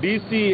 DC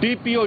DPO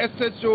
SHO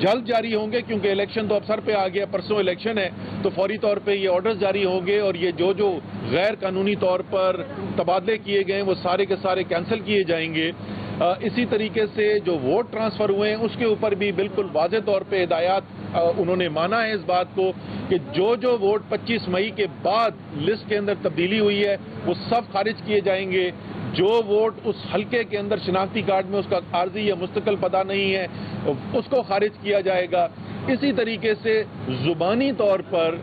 جلد جاری ہوں گے، کیونکہ الیکشن تو اب سر پہ آ گیا، پرسوں الیکشن ہے، تو فوری طور پہ یہ آرڈرز جاری ہوں گے اور یہ جو غیر قانونی طور پر تبادلے کیے گئے ہیں وہ سارے کے سارے کینسل کیے جائیں گے۔ اسی طریقے سے جو ووٹ ٹرانسفر ہوئے ہیں اس کے اوپر بھی بالکل واضح طور پہ ہدایات انہوں نے مانا ہے اس بات کو کہ جو ووٹ 25 مئی کے بعد لسٹ کے اندر تبدیلی ہوئی ہے وہ سب خارج کیے جائیں گے۔ جو ووٹ اس حلقے کے اندر شناختی کارڈ میں اس کا عارضی یا مستقل پتہ نہیں ہے اس کو خارج کیا جائے گا۔ اسی طریقے سے زبانی طور پر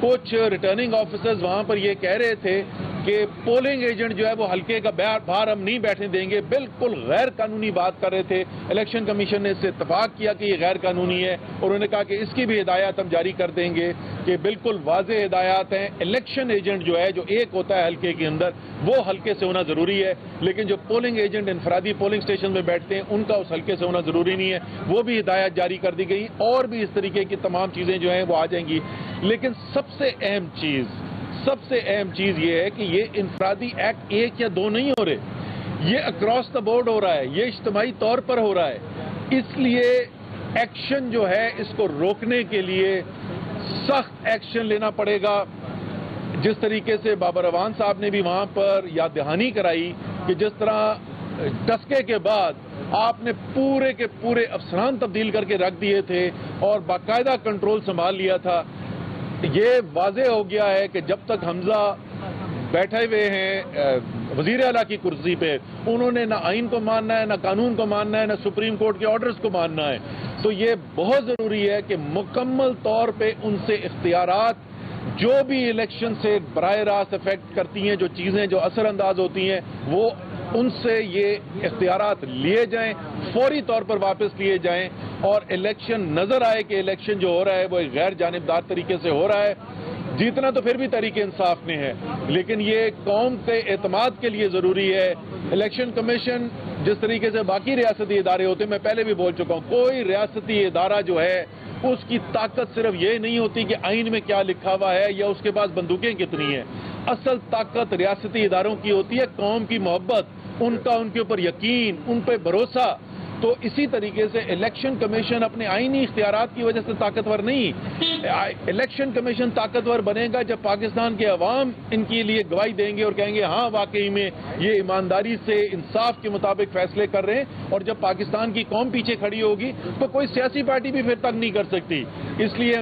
کچھ ریٹرننگ آفیسرز وہاں پر یہ کہہ رہے تھے کہ پولنگ ایجنٹ جو ہے وہ حلقے کا باہر ہم نہیں بیٹھنے دیں گے، بالکل غیر قانونی بات کر رہے تھے۔ الیکشن کمیشن نے اس سے اتفاق کیا کہ یہ غیر قانونی ہے اور انہوں نے کہا کہ اس کی بھی ہدایات ہم جاری کر دیں گے کہ بالکل واضح ہدایات ہیں۔ الیکشن ایجنٹ جو ہے جو ایک ہوتا ہے حلقے کے اندر وہ حلقے سے ہونا ضروری ہے، لیکن جو پولنگ ایجنٹ انفرادی پولنگ اسٹیشن میں بیٹھتے ہیں ان کا اس حلقے سے ہونا ضروری نہیں ہے، وہ بھی ہدایات جاری کر دی گئی اور بھی اس طریقے کی تمام چیزیں جو ہیں وہ آ جائیں گی۔ لیکن سب سے اہم چیز یہ ہے کہ یہ انفرادی ایکٹ 1 یا 2 نہیں ہو رہے، یہ اکراس دا بورڈ ہو رہا ہے، یہ اجتماعی طور پر ہو رہا ہے۔ اس لیے ایکشن جو ہے اس کو روکنے کے لیے سخت ایکشن لینا پڑے گا۔ جس طریقے سے بابر اعوان صاحب نے بھی وہاں پر یاد دہانی کرائی کہ جس طرح ڈسکے کے بعد آپ نے پورے کے پورے افسران تبدیل کر کے رکھ دیے تھے اور باقاعدہ کنٹرول سنبھال لیا تھا، یہ واضح ہو گیا ہے کہ جب تک حمزہ بیٹھے ہوئے ہیں وزیر اعلیٰ کی کرسی پہ، انہوں نے نہ آئین کو ماننا ہے، نہ قانون کو ماننا ہے، نہ سپریم کورٹ کے آرڈرز کو ماننا ہے۔ تو یہ بہت ضروری ہے کہ مکمل طور پہ ان سے اختیارات جو بھی الیکشن سے براہ راست افیکٹ کرتی ہیں، جو چیزیں جو اثر انداز ہوتی ہیں، وہ ان سے یہ اختیارات لیے جائیں، فوری طور پر واپس لیے جائیں اور الیکشن نظر آئے کہ الیکشن جو ہو رہا ہے وہ ایک غیر جانبدار طریقے سے ہو رہا ہے۔ جیتنا تو پھر بھی تحریک انصاف نے ہے، لیکن یہ قوم کے اعتماد کے لیے ضروری ہے۔ الیکشن کمیشن جس طریقے سے باقی ریاستی ادارے ہوتے ہیں، میں پہلے بھی بول چکا ہوں، کوئی ریاستی ادارہ جو ہے اس کی طاقت صرف یہ نہیں ہوتی کہ آئین میں کیا لکھا ہوا ہے یا اس کے پاس بندوقیں کتنی ہیں۔ اصل طاقت ریاستی اداروں کی ہوتی ہے قوم کی محبت، ان کے اوپر یقین، ان پہ بھروسہ۔ تو اسی طریقے سے الیکشن کمیشن اپنے آئینی اختیارات کی وجہ سے طاقتور نہیں، الیکشن کمیشن طاقتور بنے گا جب پاکستان کے عوام ان کے لیے گواہی دیں گے اور کہیں گے ہاں واقعی میں یہ ایمانداری سے انصاف کے مطابق فیصلے کر رہے ہیں، اور جب پاکستان کی قوم پیچھے کھڑی ہوگی تو کوئی سیاسی پارٹی بھی پھر تنگ نہیں کر سکتی۔ اس لیے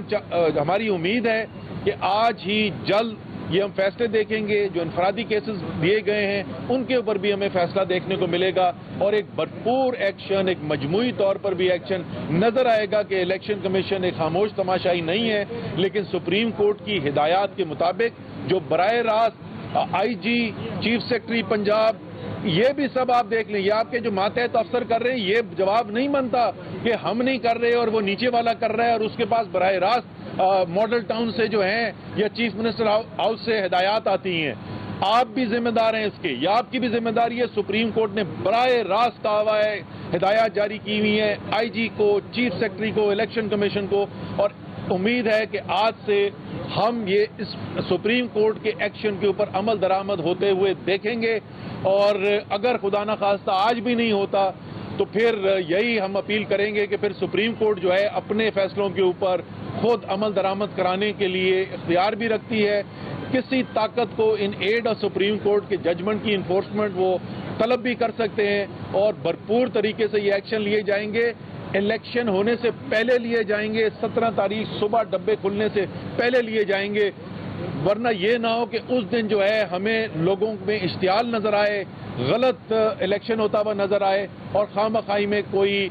ہماری امید ہے کہ آج ہی جلد یہ ہم فیصلے دیکھیں گے، جو انفرادی کیسز دیے گئے ہیں ان کے اوپر بھی ہمیں فیصلہ دیکھنے کو ملے گا اور ایک بھرپور ایکشن، ایک مجموعی طور پر بھی ایکشن نظر آئے گا کہ الیکشن کمیشن ایک خاموش تماشائی نہیں ہے، لیکن سپریم کورٹ کی ہدایات کے مطابق جو براہ راست آئی جی، چیف سیکرٹری پنجاب، یہ بھی سب آپ دیکھ لیں، یہ آپ کے جو ماتحت افسر کر رہے ہیں، یہ جواب نہیں بنتا کہ ہم نہیں کر رہے اور وہ نیچے والا کر رہا ہے اور اس کے پاس براہ راست ماڈل ٹاؤن سے جو ہیں یا چیف منسٹر ہاؤس سے ہدایات آتی ہیں۔ آپ بھی ذمہ دار ہیں اس کے، یہ آپ کی بھی ذمہ داری ہے۔ سپریم کورٹ نے براہ راست کہا ہوا ہے، ہدایات جاری کی ہوئی ہیں آئی جی کو، چیف سیکرٹری کو، الیکشن کمیشن کو، اور امید ہے کہ آج سے ہم یہ اس سپریم کورٹ کے ایکشن کے اوپر عمل درآمد ہوتے ہوئے دیکھیں گے، اور اگر خدا نخواستہ آج بھی نہیں ہوتا تو پھر یہی ہم اپیل کریں گے کہ پھر سپریم کورٹ جو ہے اپنے فیصلوں کے اوپر خود عمل درآمد کرانے کے لیے اختیار بھی رکھتی ہے۔ کسی طاقت کو ان ایڈ آف سپریم کورٹ کے ججمنٹ کی انفورسمنٹ وہ طلب بھی کر سکتے ہیں اور بھرپور طریقے سے یہ ایکشن لیے جائیں گے۔ الیکشن ہونے سے پہلے لیے جائیں گے، 17 تاریخ صبح ڈبے کھلنے سے پہلے لیے جائیں گے، ورنہ یہ نہ ہو کہ اس دن جو ہے ہمیں لوگوں میں اشتعال نظر آئے، غلط الیکشن ہوتا ہوا نظر آئے اور خواہ مخواہ میں کوئی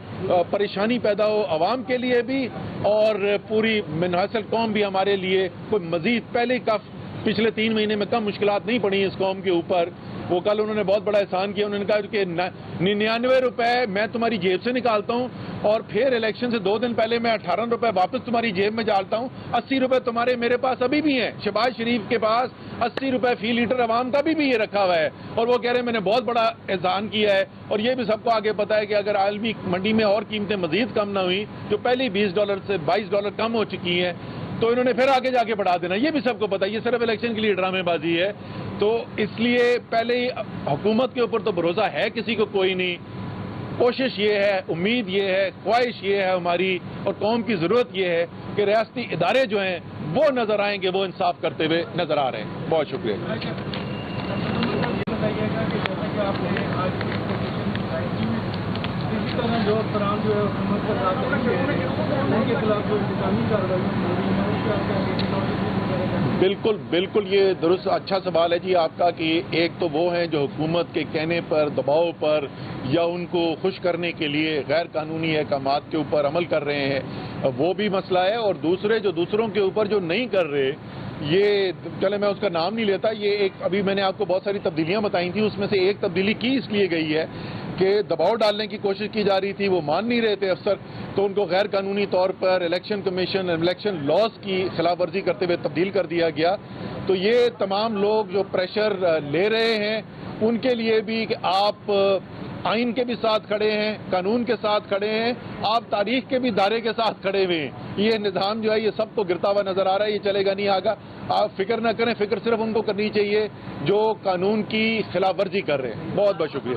پریشانی پیدا ہو عوام کے لیے بھی اور پوری منحصل قوم بھی ہمارے لیے کوئی مزید پہلے کا پچھلے 3 مہینے میں کم مشکلات نہیں پڑی اس قوم کے اوپر۔ وہ کل انہوں نے بہت بڑا احسان کیا، انہوں نے کہا کہ 99 روپے میں تمہاری جیب سے نکالتا ہوں اور پھر الیکشن سے 2 دن پہلے میں 18 روپے واپس تمہاری جیب میں ڈالتا ہوں، 80 روپے تمہارے میرے پاس ابھی بھی ہیں۔ شہباز شریف کے پاس 80 روپے فی لیٹر عوام کا بھی یہ رکھا ہوا ہے اور وہ کہہ رہے ہیں میں نے بہت بڑا احسان کیا ہے، اور یہ بھی سب کو آگے پتا ہے کہ اگر عالمی منڈی میں اور قیمتیں مزید کم نہ ہوئی جو پہلی $20 سے $22 کم ہو چکی ہیں تو انہوں نے پھر آگے جا کے بڑھا دینا، یہ بھی سب کو پتا ہے، یہ صرف الیکشن کے لیے ڈرامے بازی ہے۔ تو اس لیے پہلے ہی حکومت کے اوپر تو بھروسہ ہے کسی کو کوئی نہیں، کوشش یہ ہے, امید یہ ہے, خواہش یہ ہے ہماری اور قوم کی ضرورت یہ ہے کہ ریاستی ادارے جو ہیں وہ نظر آئیں گے, وہ انصاف کرتے ہوئے نظر آ رہے ہیں. بہت شکریہ. اسی طرح جو افسران جو ہے حکومت کے ساتھ ان کے خلاف جو انتقامی کارروائی بالکل بالکل یہ درست اچھا سوال ہے جی آپ کا کہ ایک تو وہ ہیں جو حکومت کے کہنے پر, دباؤ پر یا ان کو خوش کرنے کے لیے غیر قانونی احکامات کے اوپر عمل کر رہے ہیں, وہ بھی مسئلہ ہے. اور دوسرے جو دوسروں کے اوپر جو نہیں کر رہے, یہ چلے میں اس کا نام نہیں لیتا, یہ ایک ابھی میں نے آپ کو بہت ساری تبدیلیاں بتائی تھیں, اس میں سے ایک تبدیلی کی اس لیے گئی ہے کہ دباؤ ڈالنے کی کوشش کی جا رہی تھی, وہ مان نہیں رہے تھے افسر, تو ان کو غیر قانونی طور پر الیکشن کمیشن الیکشن لاز کی خلاف ورزی کرتے ہوئے تبدیل کر دیا گیا. تو یہ تمام لوگ جو پریشر لے رہے ہیں ان کے لیے بھی کہ آپ آئین کے بھی ساتھ کھڑے ہیں, قانون کے ساتھ کھڑے ہیں, آپ تاریخ کے بھی دائرے کے ساتھ کھڑے ہوئے ہیں. یہ نظام جو ہے یہ سب تو گرتا ہوا نظر آ رہا ہے, یہ چلے گا نہیں آگا. آپ فکر نہ کریں, فکر صرف ان کو کرنی چاہیے جو قانون کی خلاف ورزی کر رہے ہیں. بہت بہت شکریہ.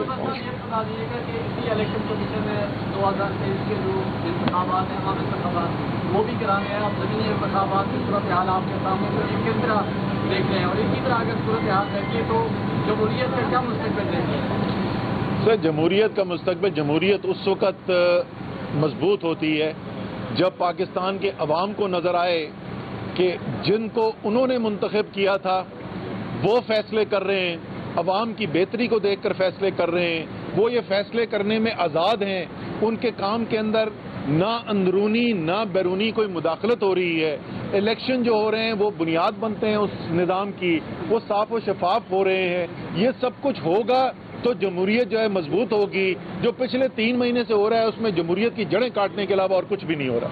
وہ بھی کرانے ہیں, اب زمینی انتخابات کی صورتحال آپ کے سامنے کس طرح دیکھ رہے ہیں, اور اسی طرح اگر صورتحال دیکھیے تو جمہوریت کا کیا مستقبل دیکھیے؟ سر جمہوریت کا مستقبل, جمہوریت اس وقت مضبوط ہوتی ہے جب پاکستان کے عوام کو نظر آئے کہ جن کو انہوں نے منتخب کیا تھا وہ فیصلے کر رہے ہیں, عوام کی بہتری کو دیکھ کر فیصلے کر رہے ہیں, وہ یہ فیصلے کرنے میں آزاد ہیں, ان کے کام کے اندر نہ اندرونی نہ بیرونی کوئی مداخلت ہو رہی ہے. الیکشن جو ہو رہے ہیں وہ بنیاد بنتے ہیں اس نظام کی, وہ صاف و شفاف ہو رہے ہیں. یہ سب کچھ ہوگا تو جمہوریت جو ہے مضبوط ہوگی. جو پچھلے 3 مہینے سے ہو رہا ہے اس میں جمہوریت کی جڑیں کاٹنے کے علاوہ اور کچھ بھی نہیں ہو رہا.